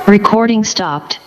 Recording stopped.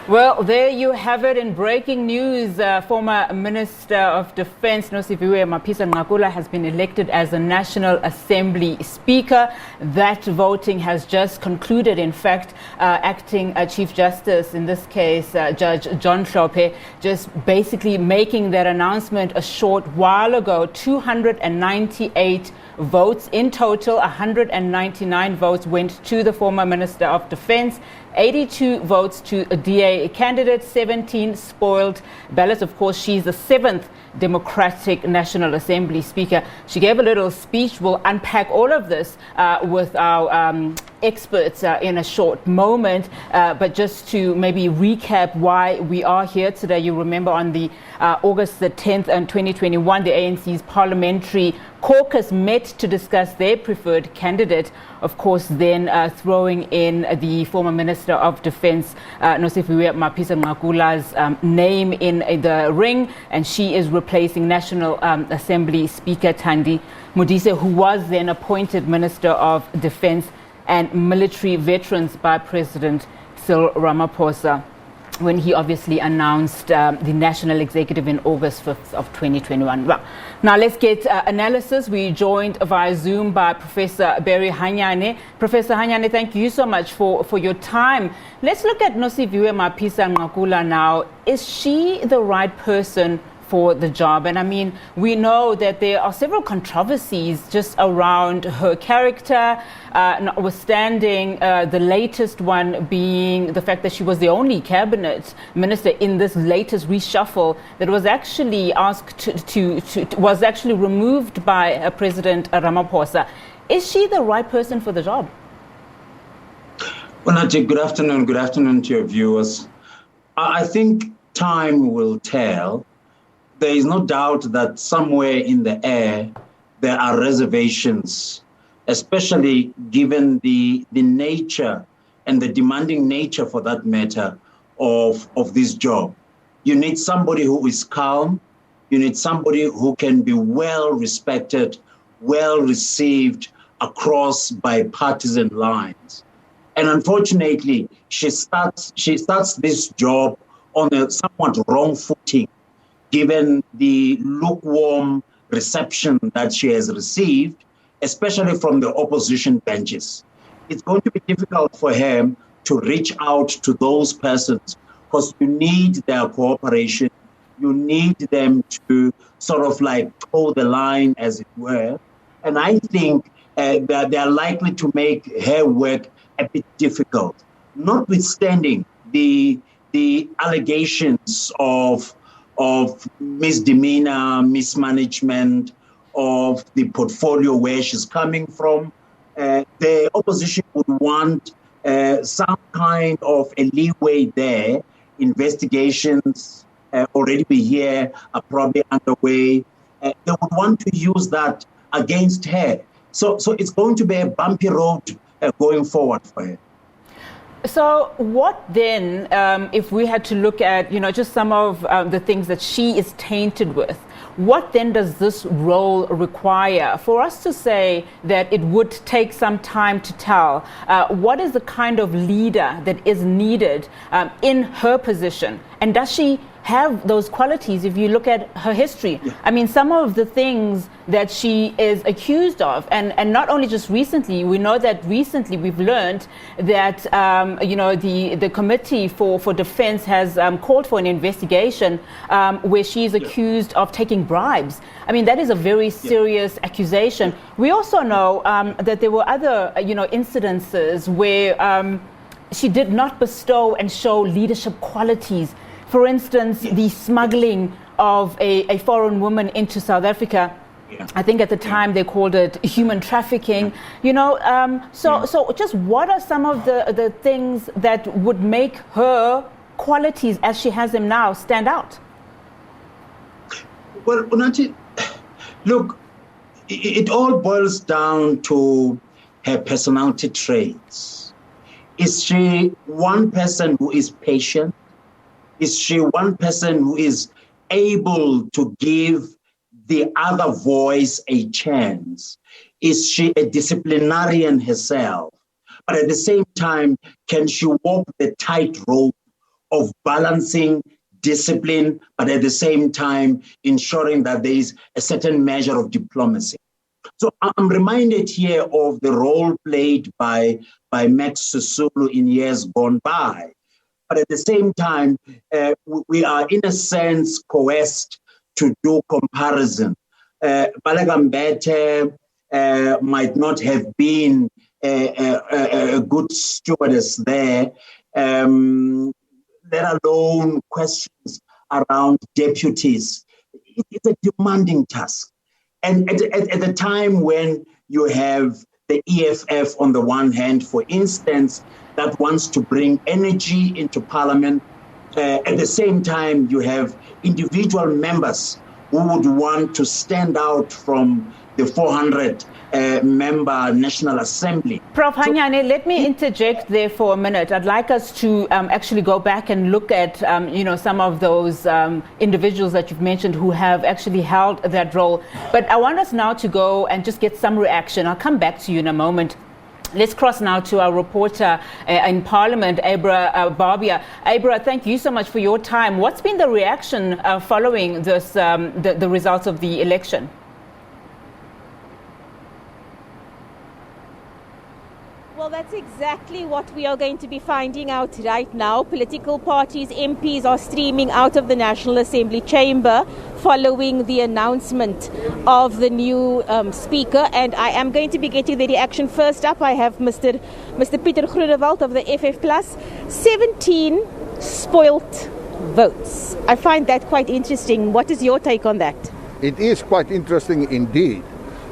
Well, there you have it in breaking news. Former Minister of Defence Nosiviwe Mapisa-Nqakula has been elected as a National Assembly Speaker. That voting has just concluded. In fact, acting Chief Justice, in this case Judge John Hlophe, just basically making that announcement a short while ago. 298 votes in total, 199 votes went to the former Minister of Defence, 82 votes to a DA candidate, 17 spoiled ballots. Of course, she's the 7th Democratic National Assembly Speaker. She gave a little speech. We'll unpack all of this with our experts in a short moment. But just to maybe recap why we are here today, you remember on the August the 10th, 2021, the ANC's parliamentary caucus met to discuss their preferred candidate, of course, then throwing in the former Minister of Defence, Nosiviwe Mapisa-Nqakula's name in the ring, and she is replacing National Assembly Speaker Thandi Modise, who was then appointed Minister of Defence and Military Veterans by President Cyril Ramaphosa, when he obviously announced the National Executive in August 5th of 2021. Well, now let's get analysis. We're joined via Zoom by Professor Barry Hanyani. Professor Hanyani, thank you so much for your time. Let's look at Nosiviwe Mapisa-Nqakula now. Is she the right person for the job? And I mean, we know that there are several controversies just around her character, notwithstanding the latest one being the fact that she was the only cabinet minister in this latest reshuffle that was actually asked was actually removed by President Ramaphosa. Is she the right person for the job? Well, Nati, good afternoon. Good afternoon to your viewers. I think time will tell. There is no doubt that somewhere in the air there are reservations, especially given the nature and the demanding nature, for that matter, of this job. You need somebody who is calm. You need somebody who can be well respected, well received across bipartisan lines. And unfortunately, she starts this job on a somewhat wrong footing, given the lukewarm reception that she has received, especially from the opposition benches. It's going to be difficult for her to reach out to those persons because you need their cooperation. You need them to sort of like toe the line, as it were. And I think that they are likely to make her work a bit difficult, notwithstanding the allegations of misdemeanor, mismanagement of the portfolio where she's coming from. The opposition would want some kind of a leeway there. Investigations already be here, are probably underway. They would want to use that against her. So it's going to be a bumpy road going forward for her. So what then, if we had to look at, just some of the things that she is tainted with, what then does this role require for us to say that it would take some time to tell? What is the kind of leader that is needed in her position? And does she have those qualities if you look at her history? Yeah. I mean, some of the things that she is accused of, and not only just recently, we know that recently we've learned that, the Committee for Defense has called for an investigation where she is accused of taking bribes. I mean, that is a very serious accusation. We also know that there were other, incidences where she did not bestow and show leadership qualities. For instance, the smuggling of a foreign woman into South Africa. Yeah. I think at the time they called it human trafficking. So just what are some of the things that would make her qualities, as she has them now, stand out? Well, Unati, look, it all boils down to her personality traits. Is she one person who is patient? Is she one person who is able to give the other voice a chance? Is she a disciplinarian herself? but at the same time, can she walk the tightrope of balancing discipline, but at the same time ensuring that there is a certain measure of diplomacy? So I'm reminded here of the role played by Max Sisulu in years gone by. But at the same time, we are in a sense coerced to do comparison. Balagambete might not have been a good stewardess there, let alone questions around deputies. It's a demanding task. And at the time when you have the EFF on the one hand, for instance, that wants to bring energy into parliament, at the same time you have individual members who would want to stand out from the 400 member National Assembly. Prof. Hanyani, let me interject there for a minute. I'd like us to actually go back and look at, some of those individuals that you've mentioned who have actually held that role. But I want us now to go and just get some reaction. I'll come back to you in a moment. Let's cross now to our reporter in Parliament, Abra Barbia. Abra, thank you so much for your time. What's been the reaction following this, the results of the election? Well, that's exactly what we are going to be finding out right now. Political parties, MPs are streaming out of the National Assembly chamber following the announcement of the new speaker. And I am going to be getting the reaction. First up, I have Mr. Peter Groenewald of the FF Plus. 17 spoilt votes. I find that quite interesting. What is your take on that? It is quite interesting indeed,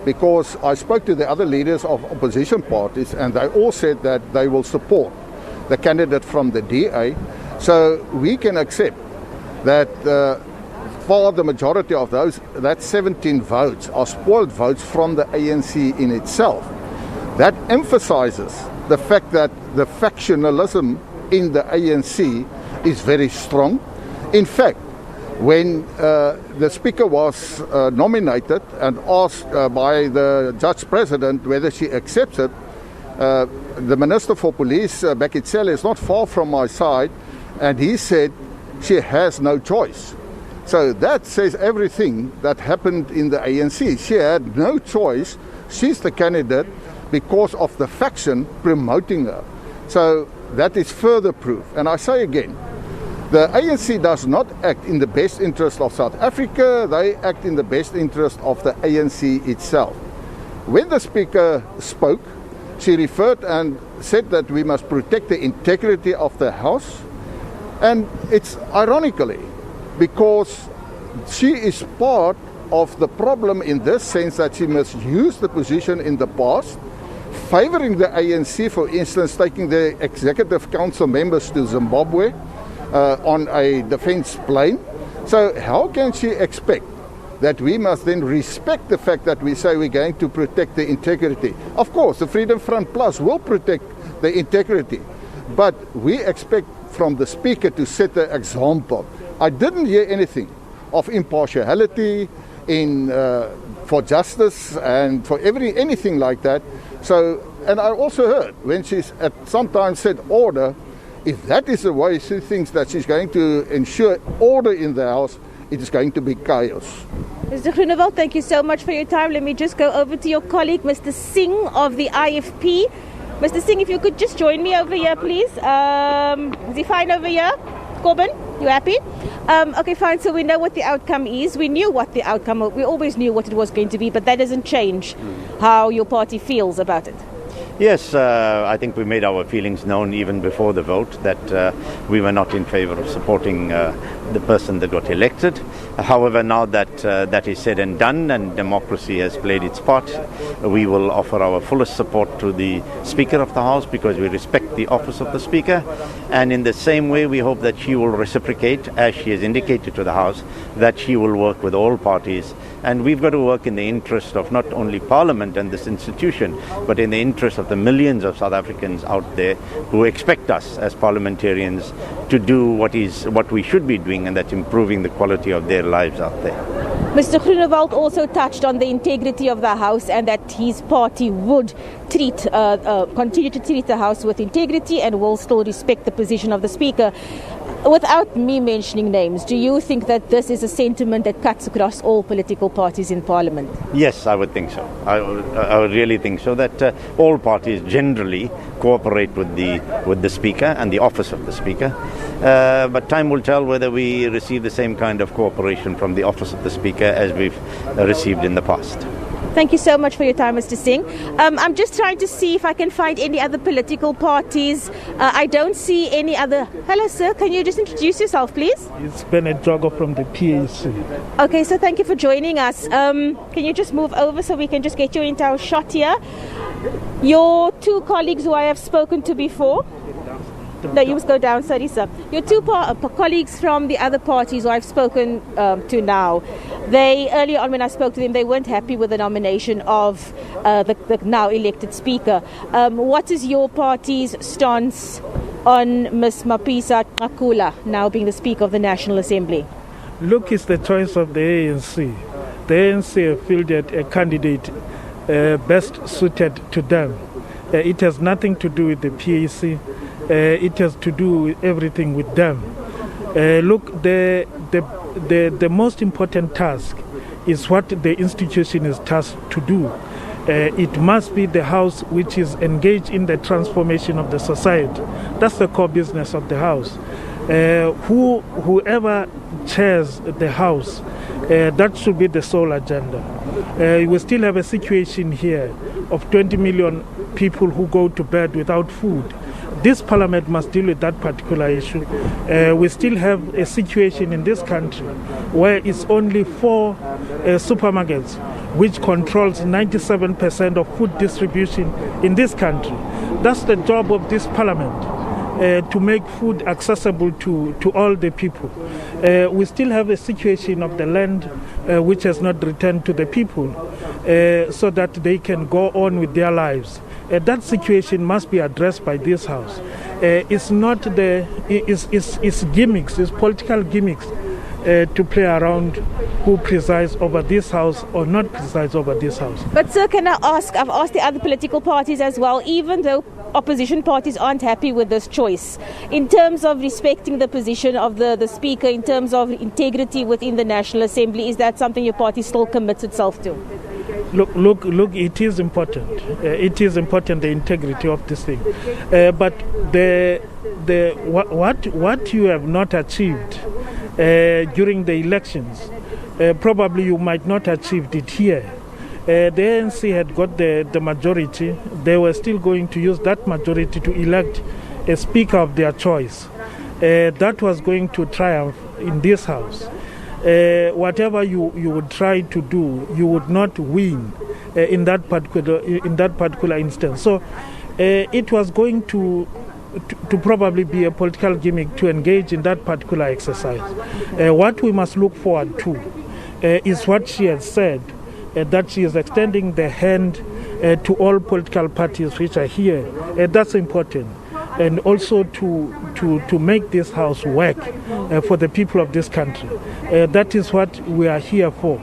because I spoke to the other leaders of opposition parties and they all said that they will support the candidate from the DA. So we can accept that for the majority of those, that 17 votes are spoiled votes from the ANC in itself. That emphasizes the fact that the factionalism in the ANC is very strong. In fact, when the speaker was nominated and asked by the judge president whether she accepts it, the Minister for Police, Bekitsele, is not far from my side, and he said she has no choice. So that says everything that happened in the ANC. She had no choice. She's the candidate because of the faction promoting her. So that is further proof. And I say again, the ANC does not act in the best interest of South Africa. They act in the best interest of the ANC itself. When the speaker spoke, she referred and said that we must protect the integrity of the House. And it's ironically because she is part of the problem in this sense that she misused the position in the past, favoring the ANC, for instance, taking the Executive Council members to Zimbabwe on a defense plane. So how can she expect that we must then respect the fact that we say we're going to protect the integrity? Of course, the Freedom Front Plus will protect the integrity, but we expect from the speaker to set the example. I didn't hear anything of impartiality for justice and for anything like that. So, and I also heard when she's sometimes said order, if that is the way she thinks that she's going to ensure order in the House, it is going to be chaos. Mr. Groenewald, thank you so much for your time. Let me just go over to your colleague, Mr. Singh of the IFP. Mr. Singh, if you could just join me over here, please. Is he fine over here? Corbin, you happy? Okay, fine. So we know what the outcome is. We knew what the outcome was. We always knew what it was going to be, but that doesn't change how your party feels about it. Yes, I think we made our feelings known even before the vote that we were not in favor of supporting the person that got elected. However, now that that is said and done and democracy has played its part, we will offer our fullest support to the Speaker of the House because we respect the office of the Speaker. And in the same way, we hope that she will reciprocate, as she has indicated to the House, that she will work with all parties. And we've got to work in the interest of not only Parliament and this institution, but in the interest of the millions of South Africans out there who expect us as parliamentarians to do what we should be doing, and that's improving the quality of their lives out there. Mr. Groenewald also touched on the integrity of the House and that his party would continue to treat the House with integrity and will still respect the position of the Speaker. Without me mentioning names, do you think that this is a sentiment that cuts across all political parties in Parliament? Yes, I would think so. I would really think so, that all parties generally cooperate with the Speaker and the office of the Speaker. But time will tell whether we receive the same kind of cooperation from the office of the Speaker as we've received in the past. Thank you so much for your time, Mr. Singh. I'm just trying to see if I can find any other political parties. I don't see any other. Hello, sir. Can you just introduce yourself, please? It's Bennett Jogger from the PAC. Okay, so thank you for joining us. Can you just move over so we can just get you into our shot here? Your two colleagues who I have spoken to before. No, you must go down. Sorry, sir. Your two colleagues from the other parties who I've spoken to now, earlier on when I spoke to them, they weren't happy with the nomination of the now elected Speaker. What is your party's stance on Ms. Mapisa-Nqakula now being the Speaker of the National Assembly? Look, it's the choice of the ANC. The ANC have fielded a candidate best suited to them. It has nothing to do with the PAC. It has to do with everything with them. Look, the most important task is what the institution is tasked to do. It must be the House which is engaged in the transformation of the society. That's the core business of the House. Whoever chairs the House, that should be the sole agenda. We still have a situation here of 20 million people who go to bed without food. This Parliament must deal with that particular issue. We still have a situation in this country where it's only 4 supermarkets which controls 97% of food distribution in this country. That's the job of this Parliament, to make food accessible to all the people. We still have a situation of the land which has not returned to the people so that they can go on with their lives. That situation must be addressed by this House. It's not it's gimmicks, it's political gimmicks to play around who presides over this House or not presides over this House. But sir, can I ask, I've asked the other political parties as well, even though opposition parties aren't happy with this choice, in terms of respecting the position of the Speaker, in terms of integrity within the National Assembly, is that something your party still commits itself to? Look, it is important. It is important, the integrity of this thing. But what you have not achieved during the elections, probably you might not achieve it here. The ANC had got the majority. They were still going to use that majority to elect a Speaker of their choice. That was going to triumph in this House. Whatever you would try to do, you would not win in that particular instance. So it was going to probably be a political gimmick to engage in that particular exercise. What we must look forward to is what she has said, that she is extending the hand to all political parties which are here. That's important. And also to make this House work for the people of this country. That is what we are here for.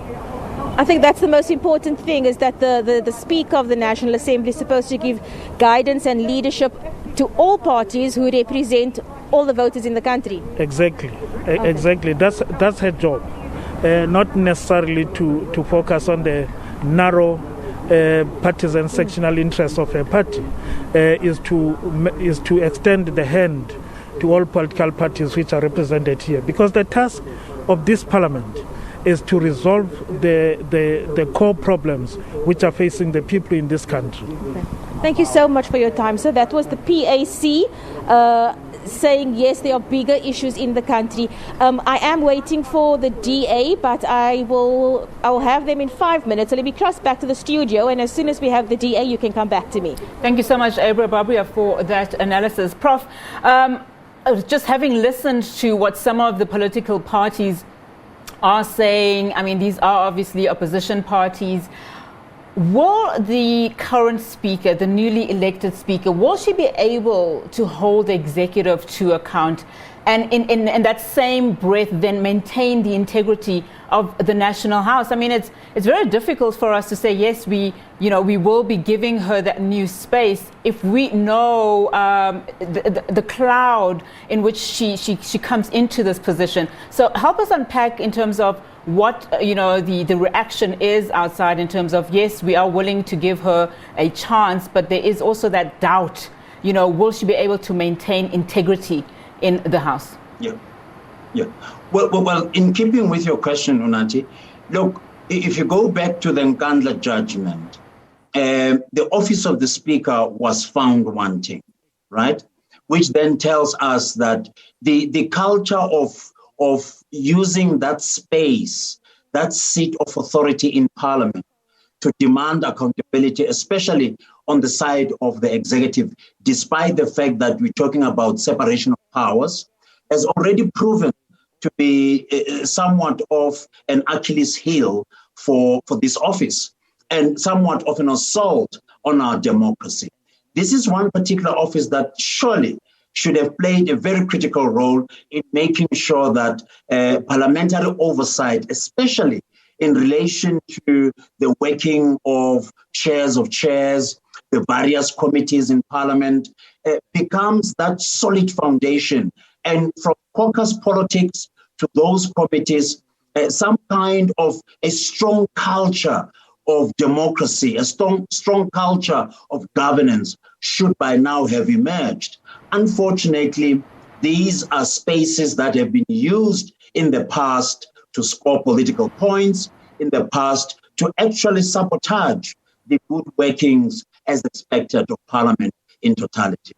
I think that's the most important thing, is that the Speaker of the National Assembly is supposed to give guidance and leadership to all parties who represent all the voters in the country. Exactly. Okay. Exactly. That's her job. Not necessarily to focus on the narrow partisan sectional interests of a party, is to extend the hand to all political parties which are represented here, because the task of this Parliament is to resolve the core problems which are facing the people in this country. Okay. Thank you so much for your time, sir. That was the PAC saying yes, there are bigger issues in the country. I am waiting for the DA, but I will have them in 5 minutes. So let me cross back to the studio, and as soon as we have the DA, you can come back to me. Thank you so much, Abra Babria, for that analysis. Prof, just having listened to what some of the political parties are saying, I mean, these are obviously opposition parties. Will the current Speaker, the newly elected Speaker, will she be able to hold the executive to account and in that same breath then maintain the integrity of the National House? I mean, it's very difficult for us to say, yes, we will be giving her that new space if we know the cloud in which she comes into this position. So help us unpack in terms of what the reaction is outside, in terms of, yes, we are willing to give her a chance, but there is also that doubt, will she be able to maintain integrity in the House? Yeah. Well, in keeping with your question, Unathi, look, if you go back to the Nkandla judgment, the office of the Speaker was found wanting, right? Which then tells us that the culture of using that space, that seat of authority in Parliament, to demand accountability, especially on the side of the executive, despite the fact that we're talking about separation of powers, has already proven to be somewhat of an Achilles heel for this office, and somewhat of an assault on our democracy. This is one particular office that surely should have played a very critical role in making sure that parliamentary oversight, especially in relation to the working of chairs, the various committees in Parliament, becomes that solid foundation. And from caucus politics to those committees, some kind of a strong culture of democracy, a strong culture of governance should by now have emerged. Unfortunately, these are spaces that have been used in the past to score political points, in the past to actually sabotage the good workings as expected of Parliament in totality.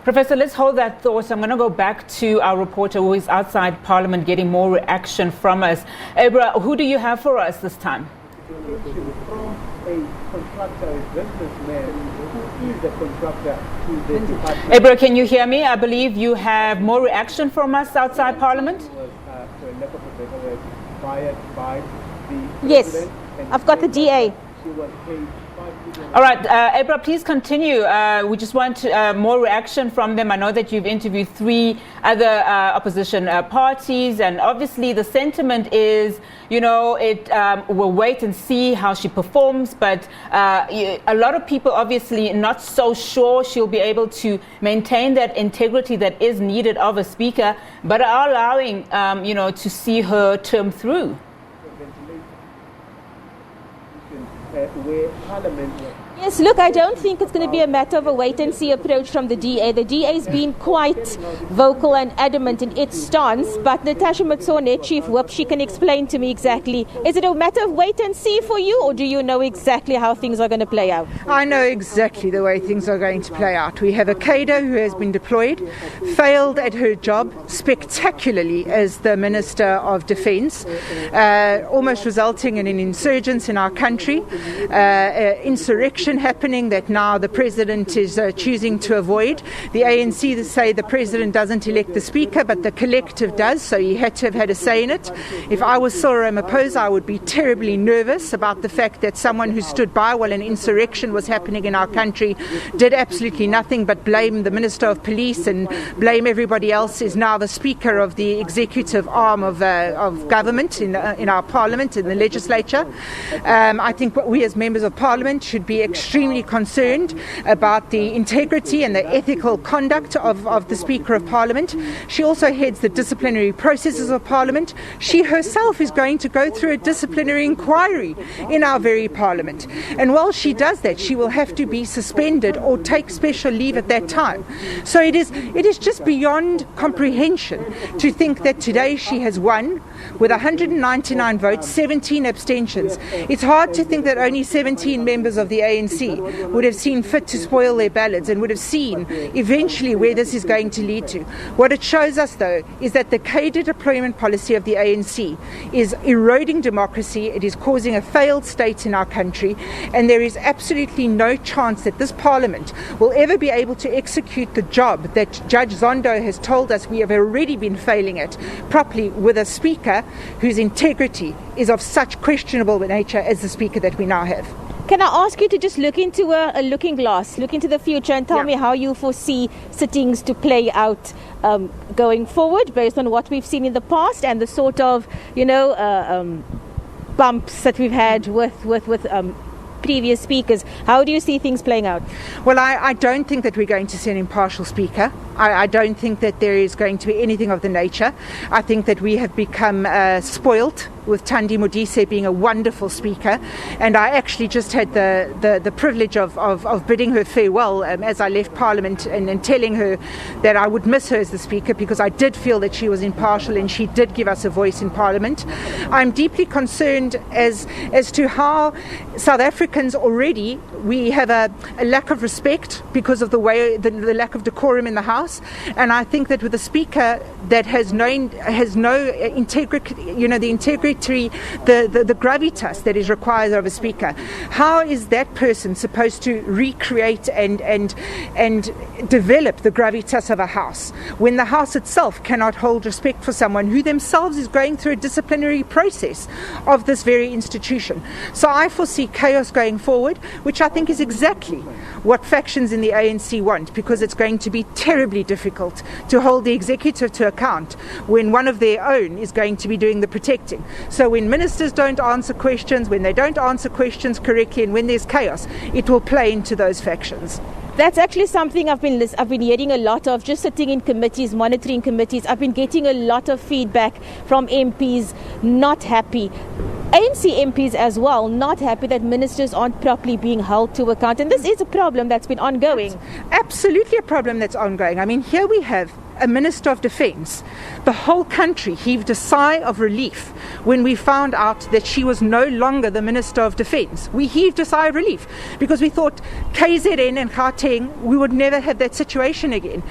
Professor, let's hold that thought. I'm going to go back to our reporter who is outside Parliament getting more reaction from us. Ebra, who do you have for us this time? From a contractor, a businessman who is a contractor to the department. Ebra, can you hear me? I believe you have more reaction from us outside Parliament. Fired by the yes, I've got the DA. She was paid. All right, Ebra, please continue. We just want more reaction from them. I know that you've interviewed 3 other opposition parties, and obviously the sentiment is, we'll wait and see how she performs, but a lot of people obviously not so sure she'll be able to maintain that integrity that is needed of a speaker, but are allowing, to see her term through. Where Parliament. Yes, look, I don't think it's going to be a matter of a wait-and-see approach from the DA. The DA's been quite vocal and adamant in its stance, but Natasha Matsone, Chief Whip, she can explain to me exactly. Is it a matter of wait-and-see for you, or do you know exactly how things are going to play out? I know exactly the way things are going to play out. We have a cadre who has been deployed, failed at her job spectacularly as the Minister of Defence, almost resulting in an insurgence in our country, insurrection happening that now the President is choosing to avoid. The ANC say the President doesn't elect the Speaker, but the collective does, so he had to have had a say in it. If I was Cyril Ramaphosa, I would be terribly nervous about the fact that someone who stood by while an insurrection was happening in our country did absolutely nothing but blame the Minister of Police and blame everybody else, is now the Speaker of the executive arm of government in our Parliament, in the legislature. I think we as members of Parliament should be extremely concerned about the integrity and the ethical conduct of the Speaker of Parliament. She also heads the disciplinary processes of Parliament. She herself is going to go through a disciplinary inquiry in our very Parliament. And while she does that, she will have to be suspended or take special leave at that time. So it is just beyond comprehension to think that today she has won with 199 votes, 17 abstentions. It's hard to think that only 17 members of the ANC would have seen fit to spoil their ballots and would have seen eventually where this is going to lead to. What it shows us, though, is that the cadre deployment policy of the ANC is eroding democracy. It is causing a failed state in our country, and there is absolutely no chance that this Parliament will ever be able to execute the job that Judge Zondo has told us we have already been failing at properly, with a Speaker whose integrity is of such questionable nature as the Speaker that we now have. Can I ask you to just look into a looking glass, look into the future and tell me how you foresee sittings to play out going forward based on what we've seen in the past and the sort of, bumps that we've had with previous speakers. How do you see things playing out? Well, I don't think that we're going to see an impartial speaker. I don't think that there is going to be anything of the nature. I think that we have become spoilt with Thandi Modise being a wonderful speaker, and I actually just had the privilege of bidding her farewell as I left Parliament and telling her that I would miss her as the speaker, because I did feel that she was impartial and she did give us a voice in Parliament. I'm deeply concerned as to how South Africans already, we have a lack of respect because of the way the lack of decorum in the House, and I think that with a speaker that has no integrity, the integrity, the gravitas that is required of a speaker, how is that person supposed to recreate and develop the gravitas of a House when the House itself cannot hold respect for someone who themselves is going through a disciplinary process of this very institution? So I foresee chaos going forward, which I think is exactly what factions in the ANC want, because it's going to be terribly difficult to hold the executive to account when one of their own is going to be doing the protecting. So when ministers don't answer questions, when they don't answer questions correctly, and when there's chaos, it will play into those factions. That's actually something I've been hearing a lot of, just sitting in committees, monitoring committees. I've been getting a lot of feedback from MPs not happy. ANC MPs as well, not happy that ministers aren't properly being held to account. And this is a problem that's been ongoing. Absolutely a problem that's ongoing. I mean, here we have a Minister of Defence. The whole country heaved a sigh of relief when we found out that she was no longer the Minister of Defence. We heaved a sigh of relief because we thought KZN and Gauteng, we would never have that situation again.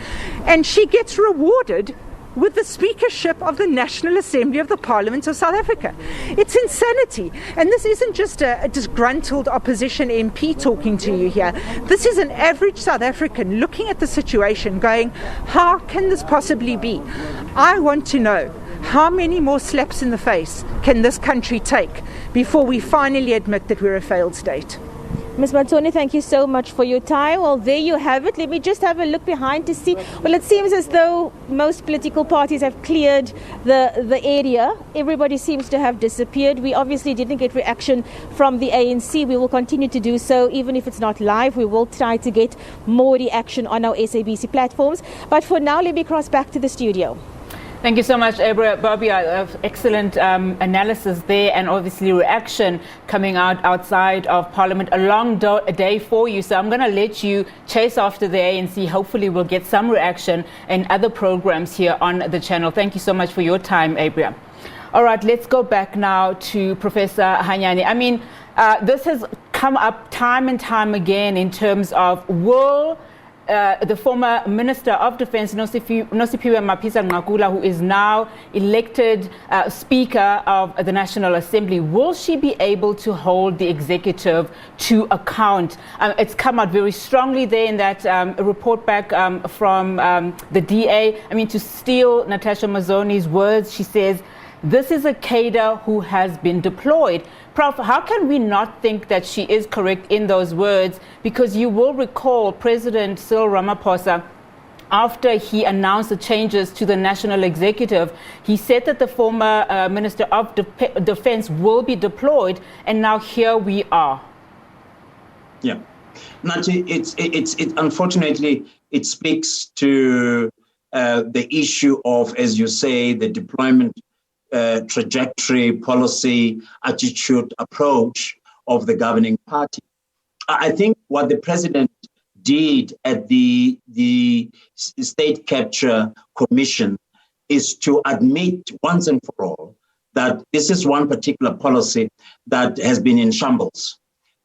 And she gets rewarded with the speakership of the National Assembly of the Parliament of South Africa. It's insanity. And this isn't just a disgruntled opposition MP talking to you here. This is an average South African looking at the situation going, how can this possibly be? I want to know, how many more slaps in the face can this country take before we finally admit that we're a failed state? Ms. Mantoni, thank you so much for your time. Well, there you have it. Let me just have a look behind to see. Well, it seems as though most political parties have cleared the area. Everybody seems to have disappeared. We obviously didn't get reaction from the ANC. We will continue to do so. Even if it's not live, we will try to get more reaction on our SABC platforms. But for now, let me cross back to the studio. Thank you so much, Abra. Bobby, excellent analysis there, and obviously reaction coming out outside of Parliament. A long day for you, so I'm going to let you chase after the ANC. Hopefully we'll get some reaction in other programs here on the channel. Thank you so much for your time, Abra. All right, let's go back now to Professor Hanyani. I mean, this has come up time and time again in terms of the former Minister of Defence, Nosiviwe Mapisa-Nqakula, who is now elected Speaker of the National Assembly, will she be able to hold the executive to account? It's come out very strongly there in that report back from the DA. I mean, to steal Natasha Mazzoni's words, she says, this is a cadre who has been deployed. Prof, how can we not think that she is correct in those words? Because you will recall President Cyril Ramaphosa, after he announced the changes to the National Executive, he said that the former Minister of Defence will be deployed, and now here we are. Yeah. Nachi, it's unfortunately, it speaks to the issue of, as you say, the deployment trajectory, policy, attitude, approach of the governing party. I think what the president did at the State Capture Commission is to admit once and for all that this is one particular policy that has been in shambles.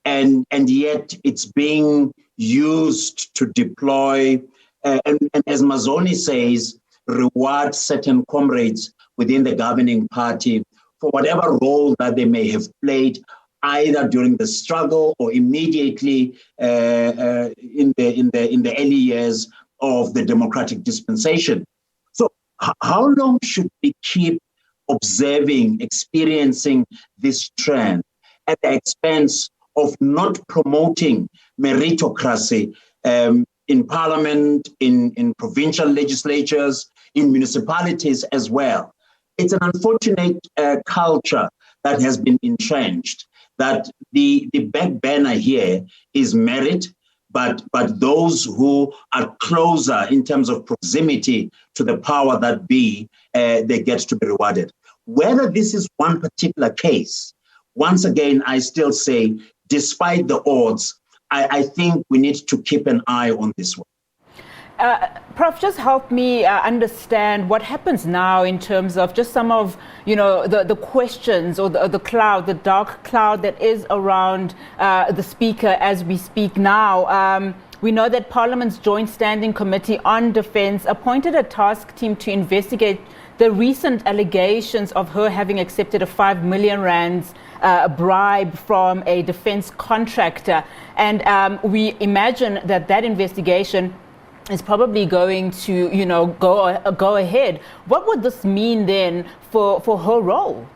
And yet it's being used to deploy, and as Mazzoni says, reward certain comrades within the governing party for whatever role that they may have played, either during the struggle or immediately in the early years of the democratic dispensation. So how long should we keep observing, experiencing this trend at the expense of not promoting meritocracy in parliament, in provincial legislatures, in municipalities as well. It's an unfortunate culture that has been entrenched, that the back banner here is merit, but those who are closer in terms of proximity to the power that be, they get to be rewarded. Whether this is one particular case, once again, I still say, despite the odds, I think we need to keep an eye on this one. Prof, just help me understand what happens now in terms of just some of, the questions or the cloud, the dark cloud that is around the Speaker as we speak now. We know that Parliament's Joint Standing Committee on Defence appointed a task team to investigate the recent allegations of her having accepted a 5 million rands bribe from a defence contractor. And we imagine that investigation is probably going to, go ahead. What would this mean then for her role?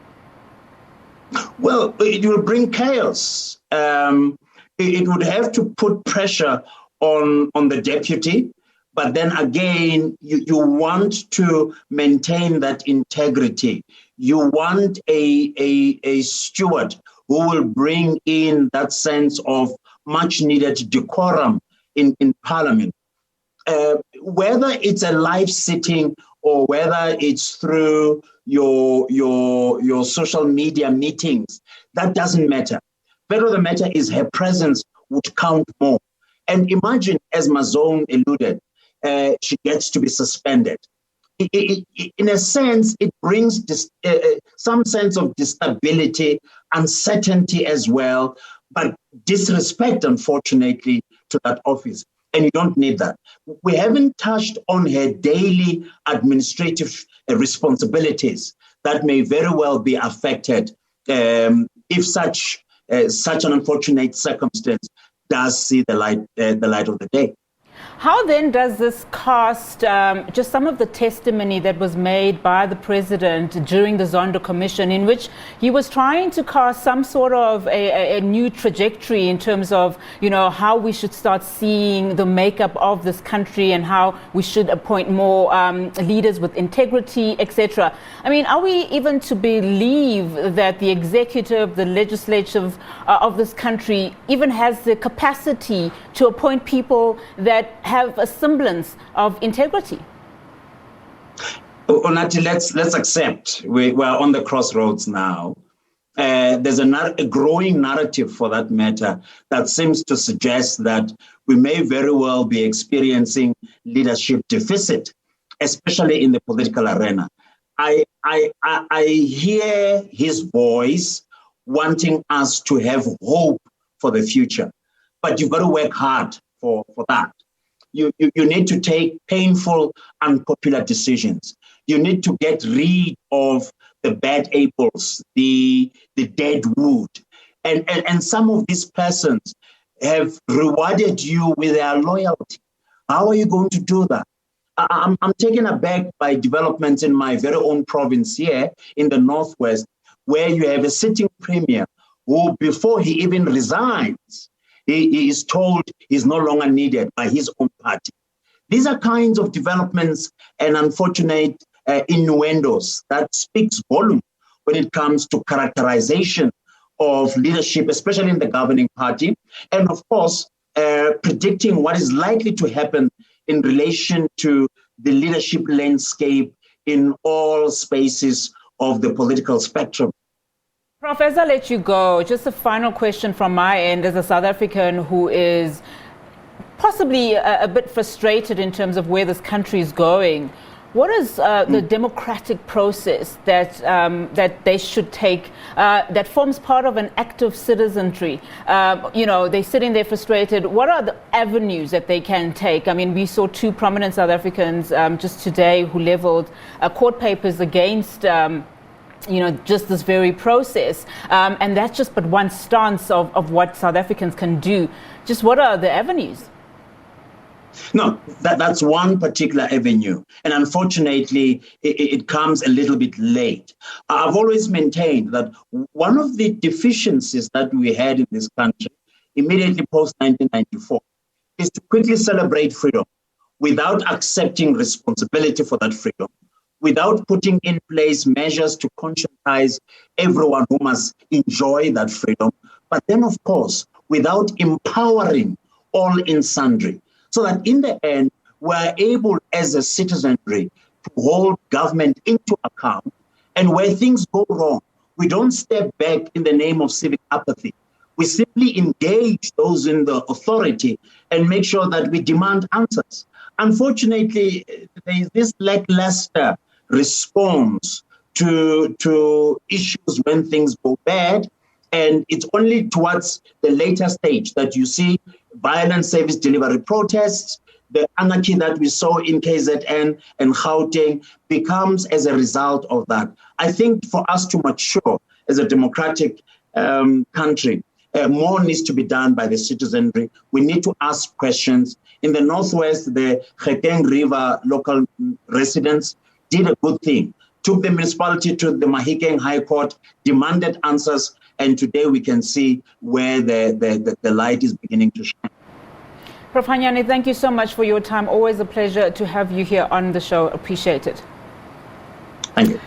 Well, it will bring chaos. It would have to put pressure on the deputy. But then again, you want to maintain that integrity. You want a steward who will bring in that sense of much needed decorum in Parliament. Whether it's a live sitting or whether it's through your social media meetings, that doesn't matter. Better the matter is her presence would count more. And imagine, as Mazone alluded, she gets to be suspended. In a sense, it brings some sense of instability, uncertainty as well, but disrespect, unfortunately, to that office. And you don't need that. We haven't touched on her daily administrative responsibilities that may very well be affected if such an unfortunate circumstance does see the light of the day. How then does this cast just some of the testimony that was made by the president during the Zondo Commission, in which he was trying to cast some sort of a new trajectory in terms of, how we should start seeing the makeup of this country and how we should appoint more leaders with integrity, etc. I mean, are we even to believe that the executive, the legislative of this country even has the capacity to appoint people that have a semblance of integrity? Onati, let's accept we're on the crossroads now. There's a growing narrative, for that matter, that seems to suggest that we may very well be experiencing leadership deficit, especially in the political arena. I hear his voice wanting us to have hope for the future, but you've got to work hard for that. You need to take painful, unpopular decisions. You need to get rid of the bad apples, the dead wood. And some of these persons have rewarded you with their loyalty. How are you going to do that? I'm taken aback by developments in my very own province here in the Northwest, where you have a sitting premier who, before he even resigns, he is told he's no longer needed by his own party. These are kinds of developments and unfortunate innuendos that speaks volume when it comes to characterization of leadership, especially in the governing party, and of course, predicting what is likely to happen in relation to the leadership landscape in all spaces of the political spectrum. Prof, as I let you go, just a final question from my end as a South African who is possibly a bit frustrated in terms of where this country is going. What is the democratic process that they should take that forms part of an active citizenry? They're sitting there frustrated. What are the avenues that they can take? I mean, we saw two prominent South Africans just today who leveled court papers against just this very process. And that's just but one stance of what South Africans can do. Just what are the avenues? No, that's one particular avenue. And unfortunately, it comes a little bit late. I've always maintained that one of the deficiencies that we had in this country immediately post-1994 is to quickly celebrate freedom without accepting responsibility for that freedom, without putting in place measures to conscientize everyone who must enjoy that freedom, but then, of course, without empowering all in sundry, so that in the end, we're able as a citizenry to hold government into account, and where things go wrong, we don't step back in the name of civic apathy. We simply engage those in the authority and make sure that we demand answers. Unfortunately, there is this lackluster response to issues when things go bad, and it's only towards the later stage that you see violent service delivery protests, the anarchy that we saw in KZN and Gauteng becomes as a result of that. I think for us to mature as a democratic country, more needs to be done by the citizenry. We need to ask questions. In the Northwest, the Gauteng River local residents did a good thing, took the municipality to the Mahikeng High Court, demanded answers, and today we can see where the light is beginning to shine. Prof. Hanyani, thank you so much for your time. Always a pleasure to have you here on the show. Appreciate it. Thank you.